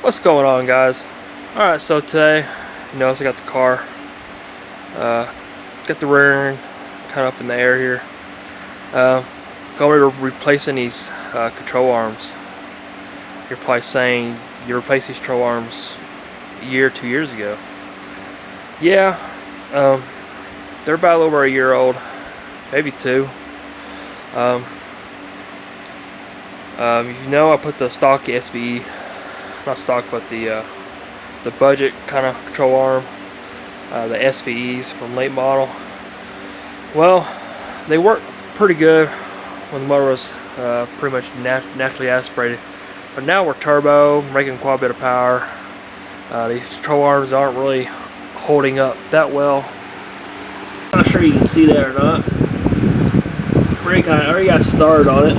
What's going on, guys? Alright, so today, you notice I got the car, got the rear end kind of up in the air here. Going to be replacing these control arms. You're probably saying you replaced these control arms a year, 2 years ago. Yeah, they're about a little over a year old, maybe two. You know, I put the stock SVE, not stock, but the budget kind of control arm, the SVEs from late model. Well, they work pretty good when the motor was pretty much naturally aspirated, but now we're turbo, making quite a bit of power. These control arms aren't really holding up that well. I'm not sure you can see that or not. I already got started on it.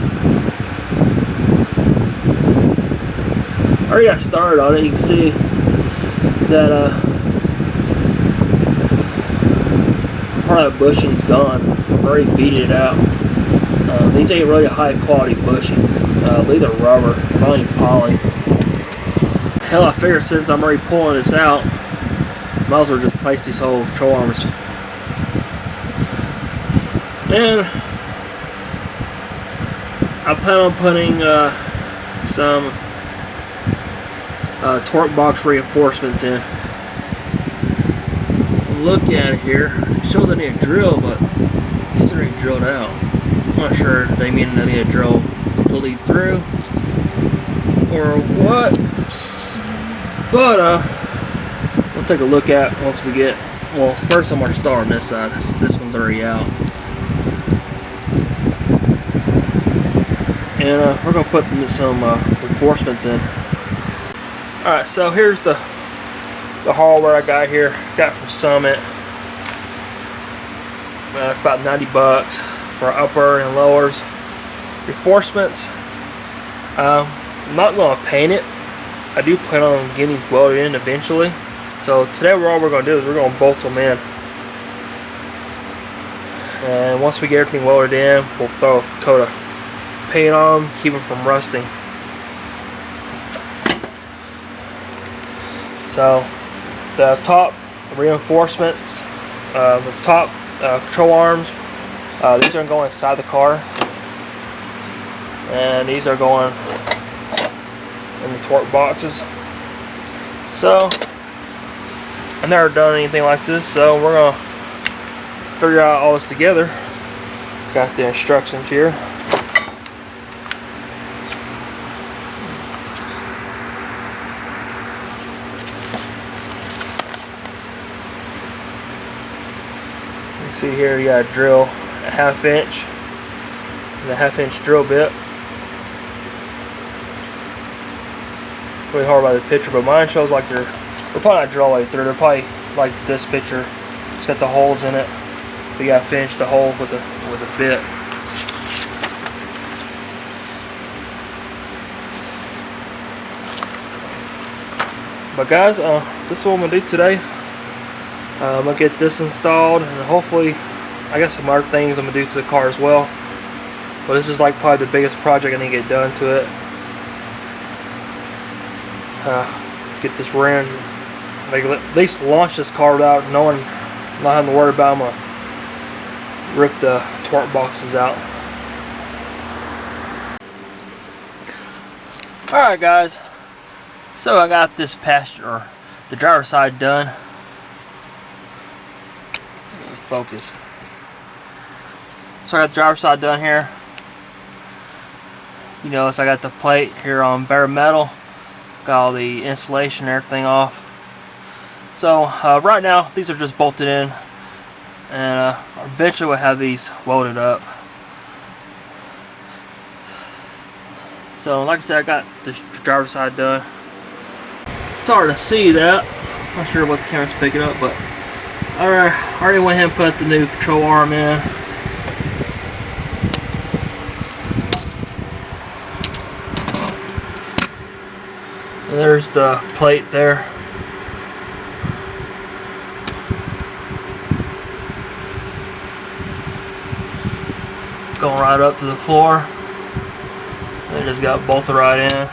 You can see that part of the bushing's gone. I've already beat it out. These ain't really high quality bushings. These are rubber, not even poly. Hell, I figured since I'm already pulling this out, might as well just place these whole control arms. And I plan on putting some torque box reinforcements in. Look at it here. It shows I need a drill, but these are already drilled out. I'm not sure if they mean I need to drill completely through or what. But we'll take a look at once we get. Well, first I'm gonna start on this side. This one's already out, and we're gonna put some reinforcements in. Alright, so here's the hardware I got here. Got from Summit. It's about 90 bucks for upper and lowers. Reinforcements. I'm not going to paint it. I do plan on getting these welded in eventually. So today all we're going to do is we're going to bolt them in. And once we get everything welded in, we'll throw a coat of paint on them, keep them from rusting. So the top reinforcements, the top control arms, these are going inside the car, and these are going in the torque boxes. So I've never done anything like this, so we're gonna figure out all this together. Got the instructions here. See here, you got to drill a 1/2 inch and a 1/2 inch drill bit. Really hard by the picture, but mine shows like they're probably not drilled all the way through. They're probably like this picture. It's got the holes in it. You got to finish the hole with a bit. But guys, this is what I'm gonna do today. I'm gonna get this installed, and hopefully I got some other things I'm gonna do to the car as well, but this is like probably the biggest project I need to get done to it. Get this ran, like at least launch this car without not having to worry about. I'm gonna rip the torque boxes out. Alright guys, so I got this passenger, the driver's side done. Focus. So I got the driver's side done here. You notice I got the plate here on bare metal. Got all the insulation and everything off. So right now these are just bolted in, and eventually we'll have these welded up. So like I said, I got the driver's side done. It's hard to see that. Not sure what the camera's picking up, but alright, I already went ahead and put the new control arm in. And there's the plate there. It's going right up to the floor. They just got bolted right in.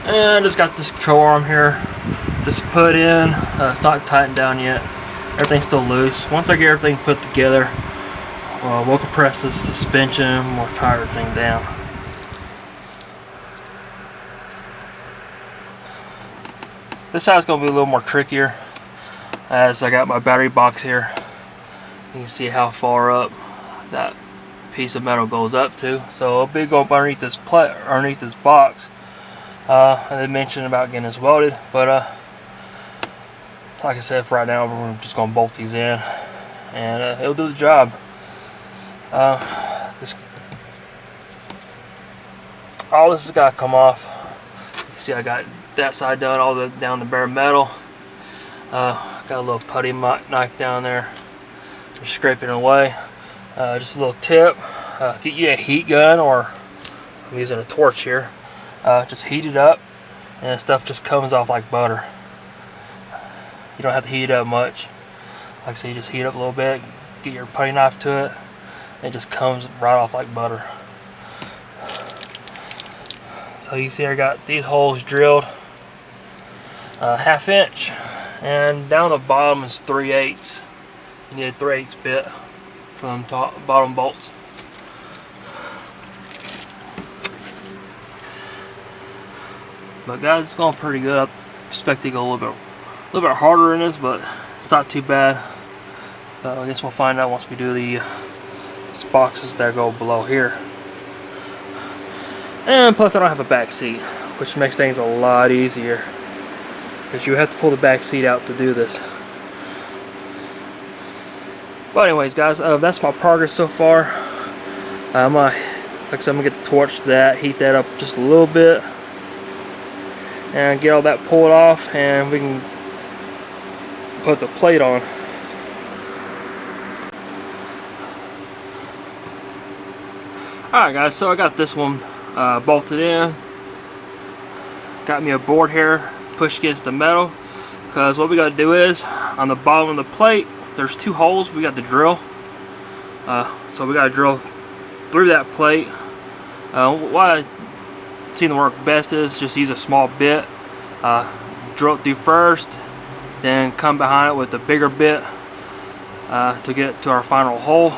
And I just got this control arm here just put in. It's not tightened down yet. Everything's still loose. Once I get everything put together, we'll compress this suspension, we'll tie everything down. This side's going to be a little more trickier as I got my battery box here. You can see how far up that piece of metal goes up to. So it'll be going underneath this underneath this box. I did mention about getting this welded, but like I said, for right now we're just going to bolt these in, and it'll do the job. All this has got to come off. You see, I got that side done, all the down the bare metal. Got a little putty knife down there, just scraping it away. Just a little tip: get you a heat gun, or I'm using a torch here. Just heat it up, and the stuff just comes off like butter. You don't have to heat it up much. Like I say, you just heat it up a little bit, get your putty knife to it, and it just comes right off like butter. So you see I got these holes drilled 1/2 inch, and down the bottom is 3/8. You need a 3/8 bit from top bottom bolts. But guys, it's going pretty good. I expect to go a little bit harder in this, but it's not too bad. I guess we'll find out once we do these boxes that go below here. And plus I don't have a back seat, which makes things a lot easier, because you have to pull the back seat out to do this. But anyways guys, that's my progress so far. Like I said, I'm going to get the torch to that, heat that up just a little bit, and get all that pulled off, and we can put the plate on. Alright guys, so I got this one bolted in. Got me a board here pushed against the metal, because what we got to do is, on the bottom of the plate there's 2 holes we got to drill. So we got to drill through that plate. What I seem to work best is just use a small bit, drill it through first, then come behind it with a bigger bit to get to our final hole.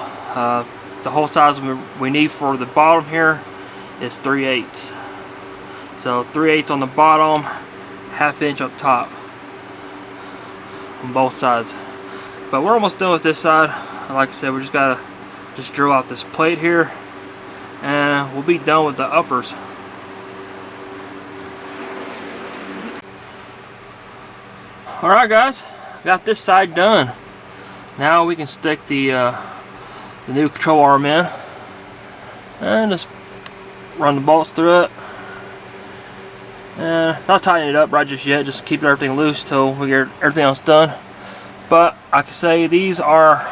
The hole size we need for the bottom here is 3/8. So 3/8 on the bottom, 1/2 inch up top on both sides. But we're almost done with this side. Like I said, we just gotta drill out this plate here, and we'll be done with the uppers. Alright guys, got this side done. Now we can stick the new control arm in and just run the bolts through it, and not tighten it up right just yet, just keep everything loose till we get everything else done. But I can say these are,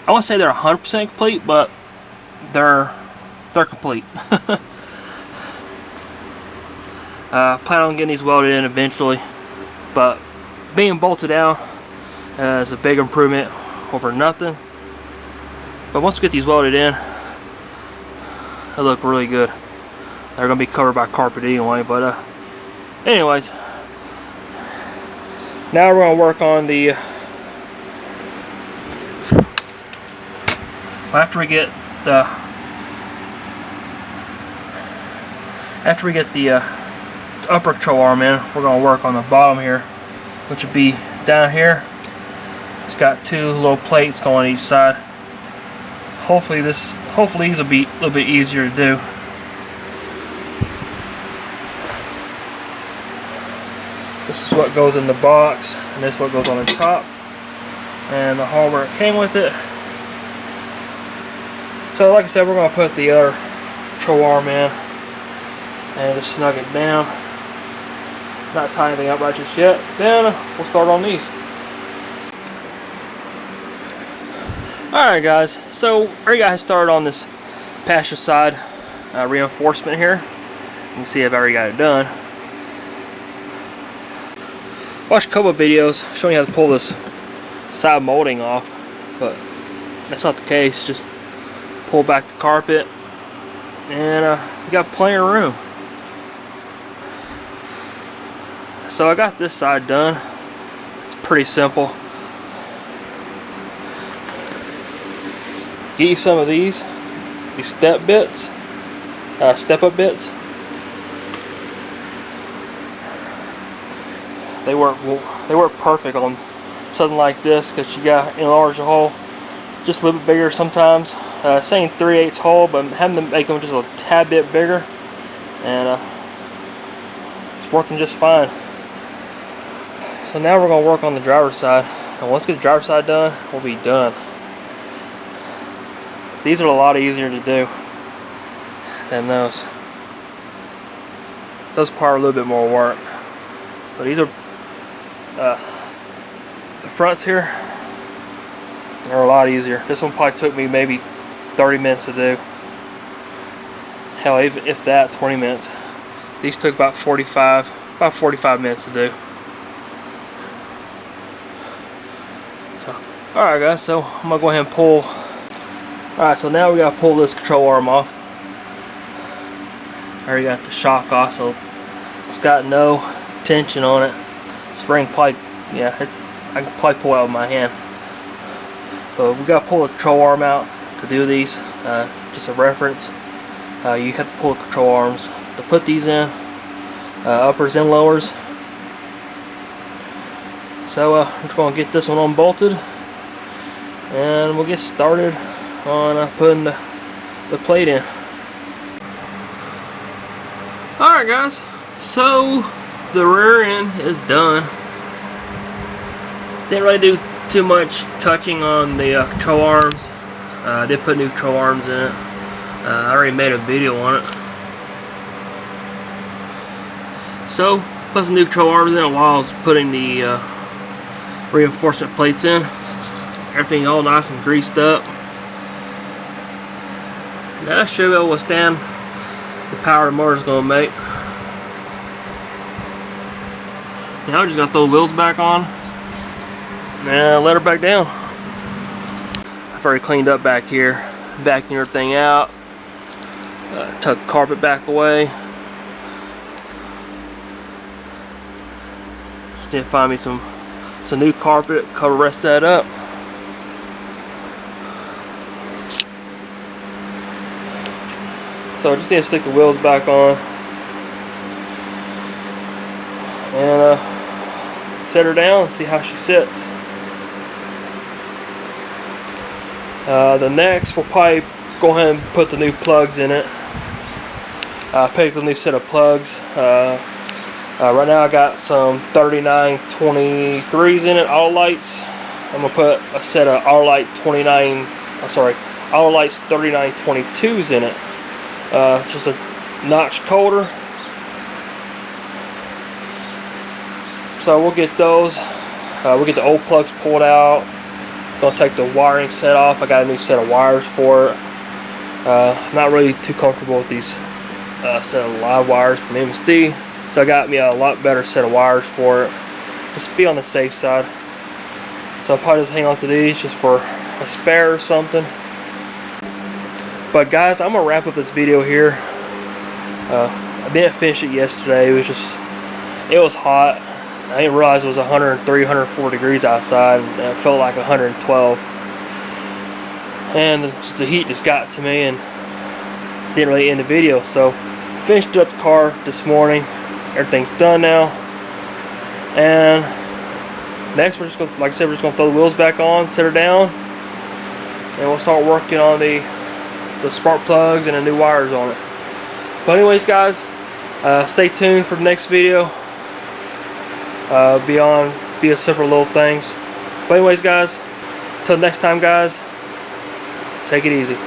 I won't say they're 100% complete, but they're complete. Plan on getting these welded in eventually, but being bolted down is a big improvement over nothing. But once we get these welded in, they look really good. They're going to be covered by carpet anyway, but anyways, now we're going to work on the, after we get the upper control arm in, we're going to work on the bottom here, which would be down here. It's got 2 little plates going on each side. Hopefully these will be a little bit easier to do. This is what goes in the box, and this is what goes on the top, and the hardware came with it. So like I said, we're going to put the other control arm in and just snug it down. Not tie anything up right just yet. Then we'll start on these. Alright guys, so I already got started on this passenger side reinforcement here. You can see I've already got it done. Watched a couple of videos showing you how to pull this side molding off, but that's not the case. Just pull back the carpet, and you got plenty of room. So I got this side done. It's pretty simple. Get you some of these step bits, step up bits. They work perfect on something like this because you got to enlarge the hole just a little bit bigger sometimes. Saying 3/8 hole, but having to make them just a tad bit bigger, and it's working just fine. So now we're going to work on the driver's side, and once we get the driver's side done, we'll be done. These are a lot easier to do than those. Those require a little bit more work, but these are the fronts here are a lot easier. This one probably took me maybe 30 minutes to do. Hell, if that, 20 minutes. These took about 45 minutes to do. So, alright guys, so I'm gonna go ahead and pull. Alright, so now we gotta pull this control arm off. I already got the shock off, so it's got no tension on it. Spring probably, yeah, I can probably pull it out with my hand. But we gotta pull the control arm out to do these. Just a reference. You have to pull the control arms to put these in, uppers and lowers. So I'm just gonna get this one unbolted, and we'll get started on putting the plate in. Alright guys, so the rear end is done. Didn't really do too much touching on the control arms. I did put new control arms in it. I already made a video on it. So put some new control arms in while I was putting the reinforcement plates in. Everything all nice and greased up. That should be able to withstand the power the motor's going to make. Now I'm just going to throw the wheels back on and let her back down. I've already cleaned up back here, vacuumed everything out, tucked the carpet back away. Just need to find me some new carpet, cover the rest of that up. So I just need to stick the wheels back on and set her down and see how she sits. The next, we'll probably go ahead and put the new plugs in it. I picked a new set of plugs. Right now I got some 3923s in it, all lights. I'm gonna put a set of all light 39. I'm sorry, all lights 3922s in it. It's just a notch colder. So we'll get those. We'll get the old plugs pulled out. Gonna take the wiring set off. I got a new set of wires for it. Not really too comfortable with these set of live wires from MSD, so I got me a lot better set of wires for it. Just be on the safe side. So I'll probably just hang on to these just for a spare or something. But guys, I'm gonna wrap up this video here. I didn't finish it yesterday. It was hot. I didn't realize it was 103, 104 degrees outside. And it felt like 112. And the heat just got to me and didn't really end the video. So finished up the car this morning. Everything's done now. And next we're just gonna, like I said, we're just gonna throw the wheels back on, set her down, and we'll start working on the spark plugs and the new wires on it. But anyways guys, stay tuned for the next video. Be a several little things. But anyways guys, until next time guys, take it easy.